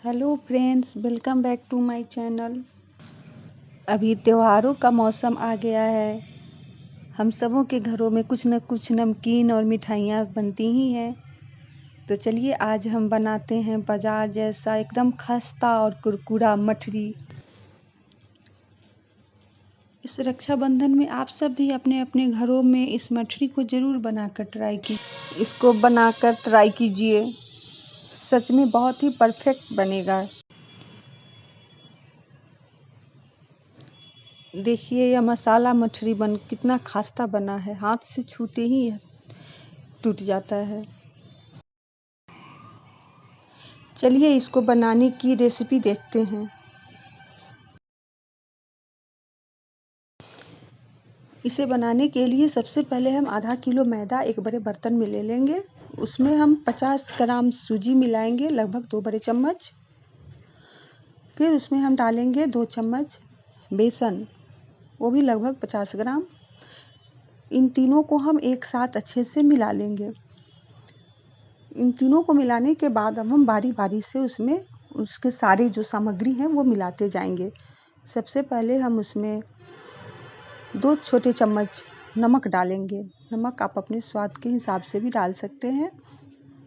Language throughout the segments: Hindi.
Hello friends, welcome back to my channel. अभी त्योहारों का मौसम आ गया है। हम सबों के घरों में कुछ न कुछ नमकीन और मिठाइयाँ बनती ही हैं। तो चलिए आज हम बनाते हैं बाजार जैसा एकदम खस्ता और कुरकुरा मठरी। इस रक्षाबंधन में आप सब भी अपने अपने घरों में इस मठरी को ज़रूर बनाकर ट्राई कीजिए। इसको बनाकर ट्राई कीजिए, सच में बहुत ही परफेक्ट बनेगा। देखिए यह मसाला मठरी कितना खस्ता बना है, हाथ से छूते ही टूट जाता है। चलिए इसको बनाने की रेसिपी देखते हैं। इसे बनाने के लिए सबसे पहले हम आधा किलो मैदा एक बड़े बर्तन में ले लेंगे। उसमें हम 50 ग्राम सूजी मिलाएंगे, लगभग 2 बड़े चम्मच। फिर उसमें हम डालेंगे 2 चम्मच बेसन, वो भी लगभग 50 ग्राम। इन तीनों को हम एक साथ अच्छे से मिला लेंगे। इन तीनों को मिलाने के बाद अब हम बारी बारी से उसमें उसके सारे जो सामग्री हैं वो मिलाते जाएंगे। सबसे पहले हम उसमें 2 छोटे चम्मच नमक डालेंगे। नमक आप अपने स्वाद के हिसाब से भी डाल सकते हैं,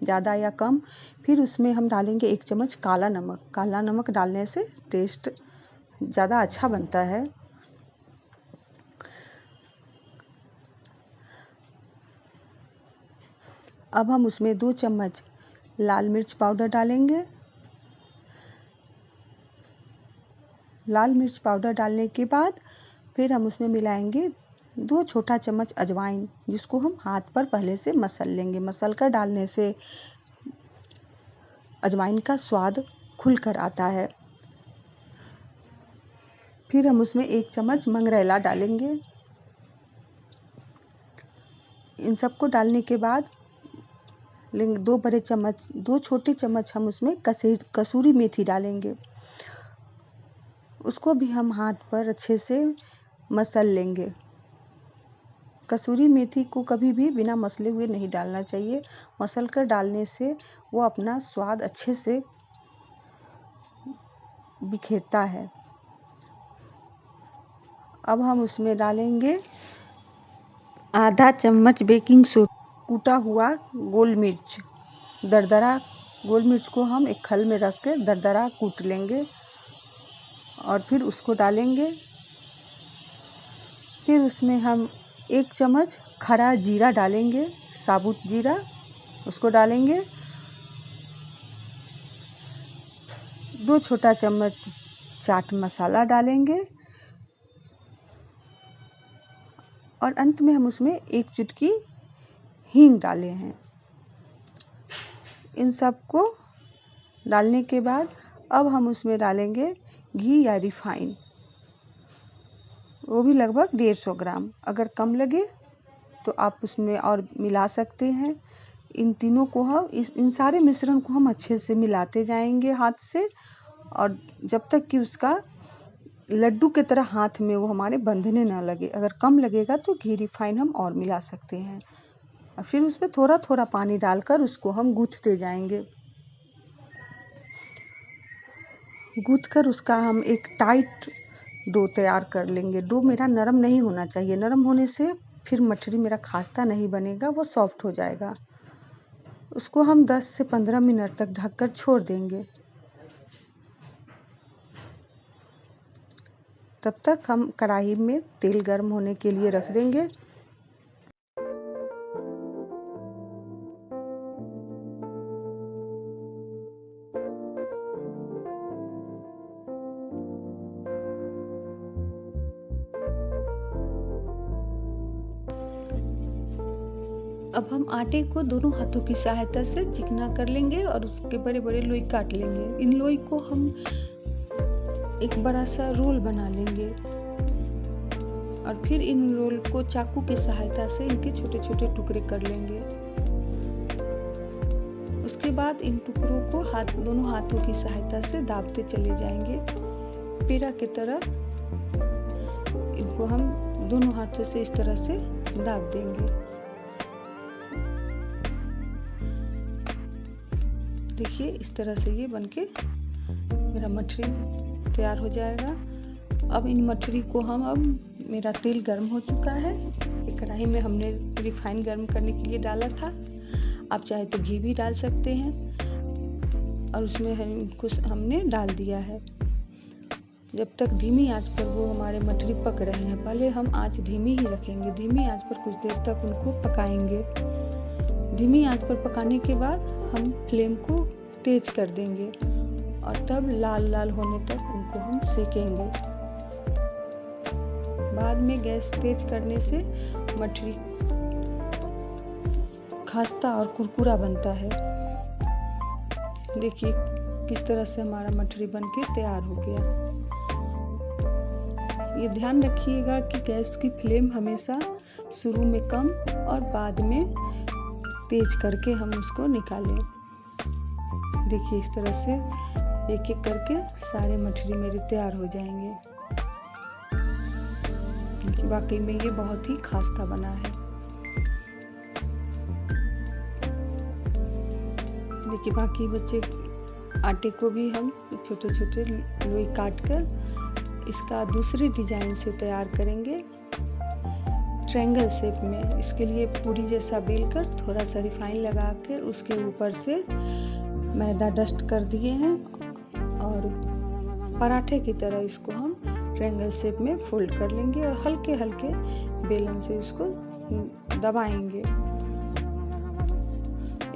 ज़्यादा या कम। फिर उसमें हम डालेंगे 1 चम्मच काला नमक। काला नमक डालने से टेस्ट ज़्यादा अच्छा बनता है। अब हम उसमें 2 चम्मच लाल मिर्च पाउडर डालेंगे। लाल मिर्च पाउडर डालने के बाद फिर हम उसमें मिलाएंगे 2 छोटा चम्मच अजवाइन, जिसको हम हाथ पर पहले से मसल लेंगे। मसल कर डालने से अजवाइन का स्वाद खुलकर आता है। फिर हम उसमें 1 चम्मच मंगरैला डालेंगे। इन सबको डालने के बाद लेंगे 2 छोटे चम्मच हम उसमें कसूरी मेथी डालेंगे। उसको भी हम हाथ पर अच्छे से मसल लेंगे। कसूरी मेथी को कभी भी बिना मसले हुए नहीं डालना चाहिए। मसल कर डालने से वो अपना स्वाद अच्छे से बिखेरता है। अब हम उसमें डालेंगे आधा चम्मच बेकिंग सोडा, कूटा हुआ गोल मिर्च। दरदरा गोल मिर्च को हम एक खल में रख के दरदरा कूट लेंगे और फिर उसको डालेंगे। फिर उसमें हम 1 चम्मच खड़ा जीरा डालेंगे, साबुत जीरा, उसको डालेंगे। 2 छोटा चम्मच चाट मसाला डालेंगे और अंत में हम उसमें 1 चुटकी हींग डाले हैं। इन सब को डालने के बाद अब हम उसमें डालेंगे घी या रिफाइन, वो भी लगभग 150 ग्राम। अगर कम लगे तो आप उसमें और मिला सकते हैं। इन तीनों को इन सारे मिश्रण को हम अच्छे से मिलाते जाएंगे हाथ से, और जब तक कि उसका लड्डू की तरह हाथ में वो हमारे बंधने ना लगे। अगर कम लगेगा तो घी रिफाइन हम और मिला सकते हैं। और फिर उसमें थोड़ा थोड़ा पानी डालकर उसको हम गूँथते जाएंगे। गूँथकर उसका हम एक टाइट डो तैयार कर लेंगे। डो मेरा नरम नहीं होना चाहिए, नरम होने से फिर मठरी मेरा खस्ता नहीं बनेगा, वो सॉफ्ट हो जाएगा। उसको हम 10 से 15 मिनट तक ढककर छोड़ देंगे। तब तक हम कढ़ाई में तेल गर्म होने के लिए रख देंगे। अब हम आटे को दोनों हाथों की सहायता से चिकना कर लेंगे और उसके बड़े बड़े लोई काट लेंगे। इन लोई को हम एक बड़ा सा रोल बना लेंगे और फिर इन रोल को चाकू की सहायता से इनके छोटे छोटे टुकड़े कर लेंगे। उसके बाद इन टुकड़ों को दोनों हाथों की सहायता से दाबते चले जाएंगे। पेड़ा की तरह इनको हम दोनों हाथों से इस तरह से दाब देंगे। देखिए इस तरह से ये बनके मेरा मठरी तैयार हो जाएगा। अब इन मठरी को अब मेरा तेल गर्म हो चुका है। एक कढ़ाई में हमने रिफाइन गर्म करने के लिए डाला था। आप चाहे तो घी भी डाल सकते हैं और उसमें कुछ हमने डाल दिया है। जब तक धीमी आंच पर वो हमारे मठरी पक रहे हैं, पहले हम आंच धीमी ही रखेंगे। धीमी आंच पर कुछ देर तक उनको पकाएंगे। धीमी आंच पर पकाने के बाद हम फ्लेम को तेज कर देंगे और तब लाल लाल होने तक उनको हम सेकेंगे। बाद में गैस तेज करने से मठरी खस्ता और कुरकुरा बनता है। देखिए किस तरह से हमारा मठरी बनके तैयार हो गया। ये ध्यान रखिएगा कि गैस की फ्लेम हमेशा शुरू में कम और बाद में तेज करके हम उसको निकालें। देखिए इस तरह से एक एक करके सारे मछली मेरे तैयार हो जाएंगे। वाकई में ये बहुत ही खास्ता बना है। देखिए बाकी बचे आटे को भी हम छोटे छोटे लोई काट कर इसका दूसरे डिजाइन से तैयार करेंगे, ट्रायंगल शेप में। इसके लिए पूरी जैसा बेलकर थोड़ा सा रिफाइन लगाकर उसके ऊपर से मैदा डस्ट कर दिए हैं और पराठे की तरह इसको हम ट्रायंगल शेप में फोल्ड कर लेंगे और हल्के हल्के बेलन से इसको दबाएंगे।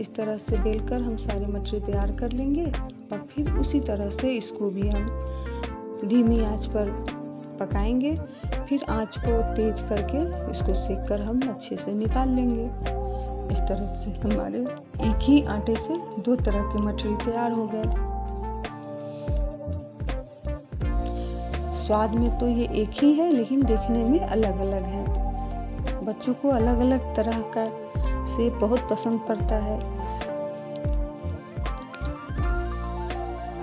इस तरह से बेलकर हम सारी मछली तैयार कर लेंगे और फिर उसी तरह से इसको भी हम धीमी आंच पर पकाएंगे। फिर आंच को तेज करके इसको सेक कर हम अच्छे से निकाल लेंगे। इस तरह से हमारे एक ही आटे से दो तरह की मछली तैयार हो गए। स्वाद में तो ये एक ही है लेकिन देखने में अलग अलग है। बच्चों को अलग अलग तरह का सेब बहुत पसंद पड़ता है।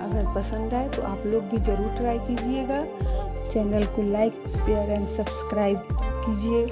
अगर पसंद आए तो आप लोग भी जरूर ट्राई कीजिएगा। चैनल को लाइक शेयर एंड सब्सक्राइब कीजिए।